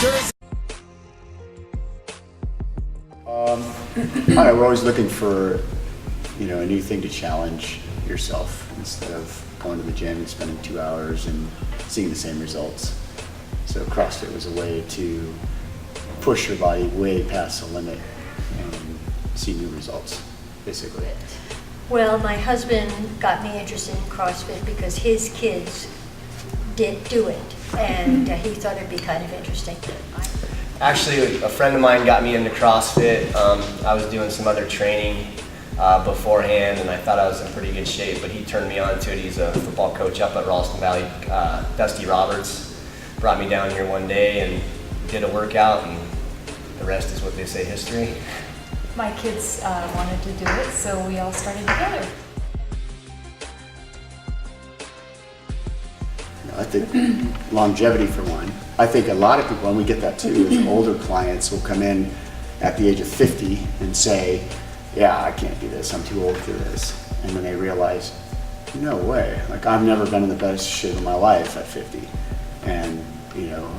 I don't know, we're always looking for, a new thing to challenge yourself instead of going to the gym and spending 2 hours and seeing the same results. So CrossFit was a way to push your body way past the limit and see new results, basically. Well, my husband got me interested in CrossFit because his kids did do it, and he thought it'd be kind of interesting. Actually, a friend of mine got me into CrossFit. I was doing some other training beforehand, and I thought I was in pretty good shape, but he turned me on to it. He's a football coach up at Ralston Valley. Dusty Roberts brought me down here one day and did a workout, and the rest is what they say, history. My kids wanted to do it, so we all started together. I think longevity for one. I think a lot of people, and we get that too, is older clients will come in at the age of 50 and say, yeah, I can't do this, I'm too old for this. And then they realize, no way, like I've never been in the best shape of my life at 50. And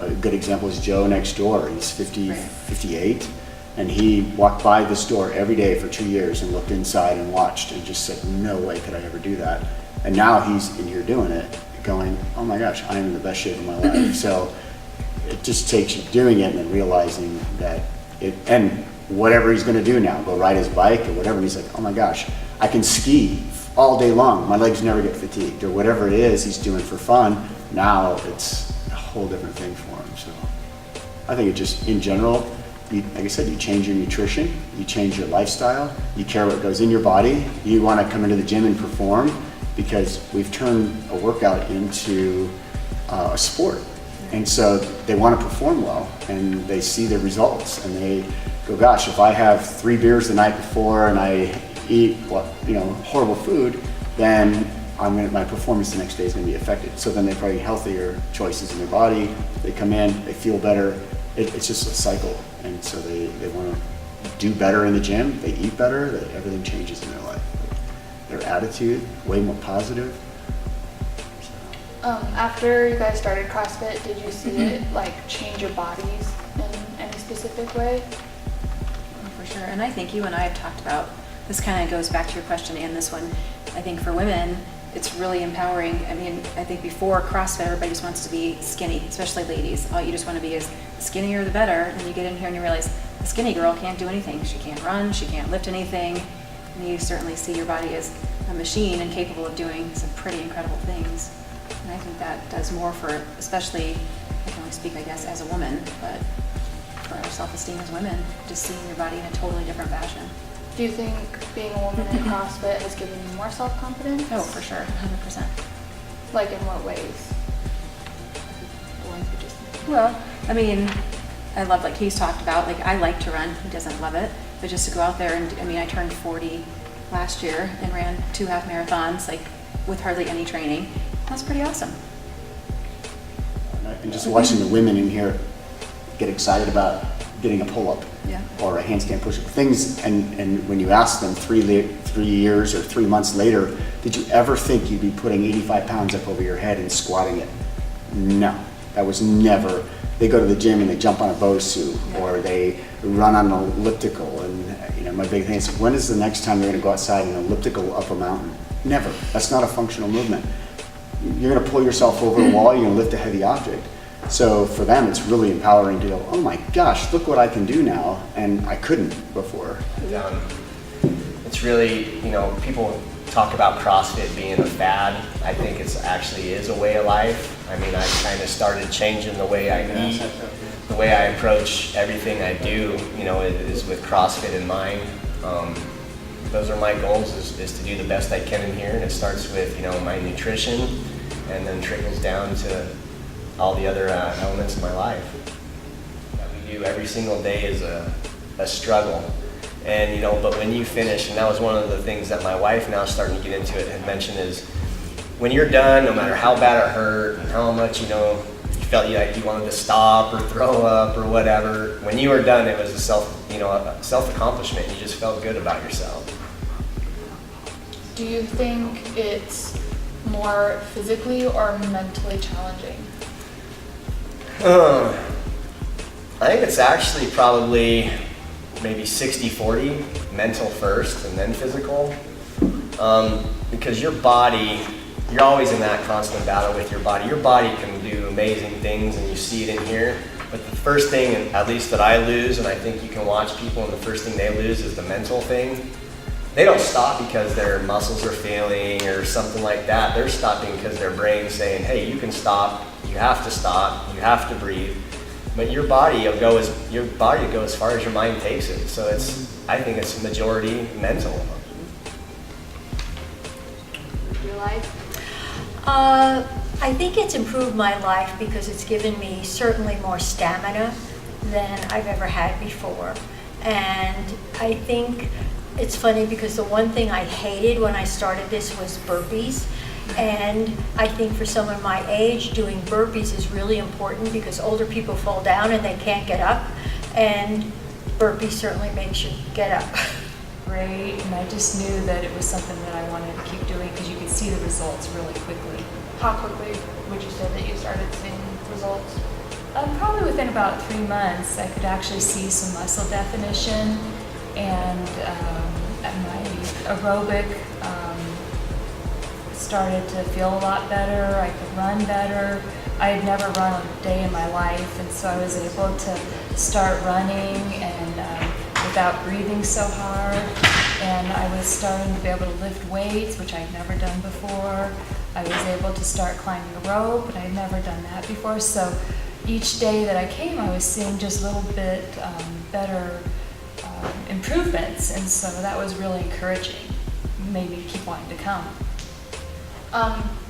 a good example is Joe next door. He's 50, 58, and he walked by this door every day for 2 years and looked inside and watched and just said, no way could I ever do that. And now he's in here doing it, going, oh my gosh, I am in the best shape of my life. So it just takes you doing it and then realizing that and whatever he's gonna do now, go ride his bike or whatever, and he's like, oh my gosh, I can ski all day long, my legs never get fatigued, or whatever it is he's doing for fun. Now it's a whole different thing for him. So I think it just, in general, like I said, you change your nutrition, you change your lifestyle, you care what goes in your body, you wanna come into the gym and perform, because we've turned a workout into a sport. And so they want to perform well, and they see the results, and they go, gosh, if I have 3 beers the night before and I eat horrible food, then my performance the next day is going to be affected. So then they probably healthier choices in their body, they come in, they feel better. It's just a cycle, and so they want to do better in the gym, they eat better, everything changes in their life. Their attitude, way more positive. After you guys started CrossFit, did you see it change your bodies in any specific way? For sure, and I think you and I have talked about, this kind of goes back to your question and this one, I think for women, it's really empowering. I mean, I think before CrossFit, everybody just wants to be skinny, especially ladies. You just want to be as skinnier the better, and you get in here and you realize the skinny girl can't do anything. She can't run, she can't lift anything, and you certainly see your body as a machine and capable of doing some pretty incredible things. And I think that does more for, especially, I can only speak, I guess, as a woman, but for our self-esteem as women, just seeing your body in a totally different fashion. Do you think being a woman in CrossFit has given you more self-confidence? Oh, for sure, 100%. Like in what ways? Well, I mean, I love, like he's talked about, I like to run, he doesn't love it, but just to go out there and, I turned 40 last year and ran 2 half marathons, with hardly any training. That's pretty awesome. And just watching the women in here get excited about getting a pull-up or a handstand push-up, things, and when you ask them 3 years or 3 months later, did you ever think you'd be putting 85 pounds up over your head and squatting it? No, that was never. They go to the gym and they jump on a Bosu, or they run on an elliptical, and my big thing is, when is the next time they're gonna go outside in an elliptical up a mountain? Never. That's not a functional movement. You're going to pull yourself over a wall, you're going to lift a heavy object. So for them, it's really empowering to go, oh my gosh, look what I can do now, and I couldn't before. It's really, people talk about CrossFit being a fad. I think it actually is a way of life. I kind of started changing the way I eat, the way I approach everything I do, is with CrossFit in mind. Those are my goals, is to do the best I can in here, and it starts with my nutrition, and then trickles down to all the other elements of my life. That we do every single day is a struggle, and but when you finish, and that was one of the things that my wife, now starting to get into it, had mentioned, is when you're done, no matter how bad it hurt and how much you felt like you wanted to stop or throw up or whatever, when you were done, it was a self-accomplishment. You just felt good about yourself. Do you think it's more physically or mentally challenging? I think it's actually probably maybe 60-40, mental first and then physical. Because your body, you're always in that constant battle with your body. Your body can do amazing things, and you see it in here. But the first thing, at least that I lose, and I think you can watch people, and the first thing they lose is the mental thing. They don't stop because their muscles are failing or something like that. They're stopping because their brain's saying, hey, you can stop, you have to breathe. But your body will go as far as your mind takes it. So I think it's majority mental. Your life? I think it's improved my life because it's given me certainly more stamina than I've ever had before. And I think it's funny because the one thing I hated when I started this was burpees. And I think for someone my age, doing burpees is really important because older people fall down and they can't get up. And burpees certainly makes you get up. Great, and I just knew that it was something that I wanted to keep doing because you could see the results really quickly. How quickly would you say that you started seeing results? Probably within about 3 months, I could actually see some muscle definition, and my aerobic started to feel a lot better. I could run better. I had never run a day in my life, and so I was able to start running and without breathing so hard. And I was starting to be able to lift weights, which I'd never done before. I was able to start climbing a rope, and I'd never done that before. So each day that I came, I was seeing just a little bit better improvements, and so that was really encouraging. Made me keep wanting to come.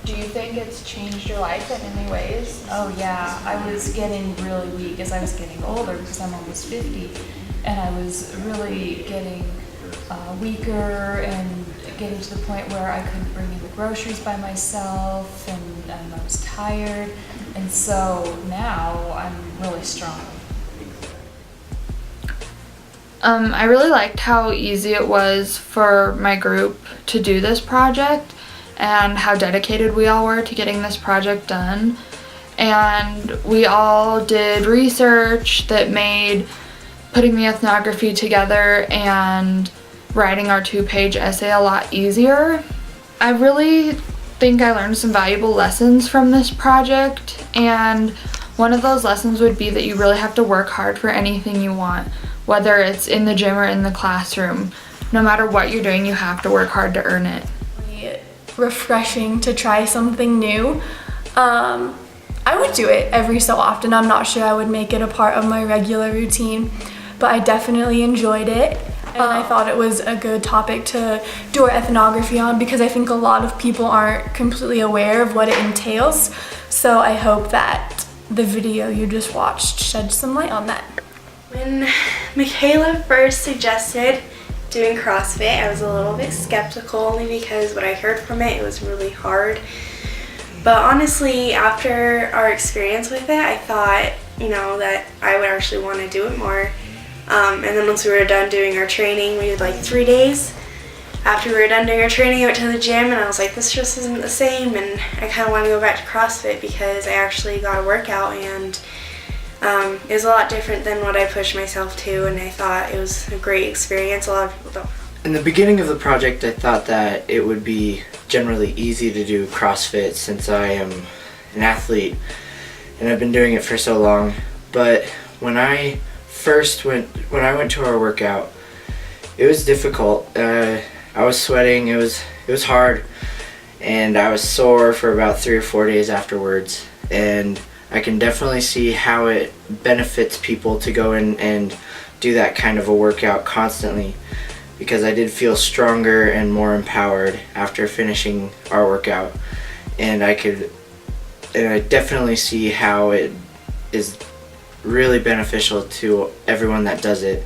Do you think it's changed your life in any ways? Oh yeah, I was getting really weak as I was getting older because I'm almost 50, and I was really getting weaker and getting to the point where I couldn't bring in the groceries by myself, and I was tired, and so now I'm really strong. I really liked how easy it was for my group to do this project and how dedicated we all were to getting this project done. And we all did research that made putting the ethnography together and writing our 2-page essay a lot easier. I really think I learned some valuable lessons from this project, and one of those lessons would be that you really have to work hard for anything you want, whether it's in the gym or in the classroom. No matter what you're doing, you have to work hard to earn it. Refreshing to try something new. I would do it every so often. I'm not sure I would make it a part of my regular routine, but I definitely enjoyed it. And I thought it was a good topic to do our ethnography on because I think a lot of people aren't completely aware of what it entails. So I hope that the video you just watched sheds some light on that. When Michaela first suggested doing CrossFit, I was a little bit skeptical only because what I heard from it was really hard. But honestly, after our experience with it, I thought, that I would actually want to do it more. And then once we were done doing our training, we did like 3 days. After we were done doing our training, I went to the gym and I was like, this just isn't the same, and I kind of want to go back to CrossFit because I actually got a workout, and it was a lot different than what I pushed myself to, and I thought it was a great experience. A lot of people don't. In the beginning of the project, I thought that it would be generally easy to do CrossFit since I am an athlete and I've been doing it for so long. But when I went to our workout, it was difficult. I was sweating. It was hard, and I was sore for about 3 or 4 days afterwards. And I can definitely see how it benefits people to go in and do that kind of a workout constantly, because I did feel stronger and more empowered after finishing our workout, and I definitely see how it is really beneficial to everyone that does it.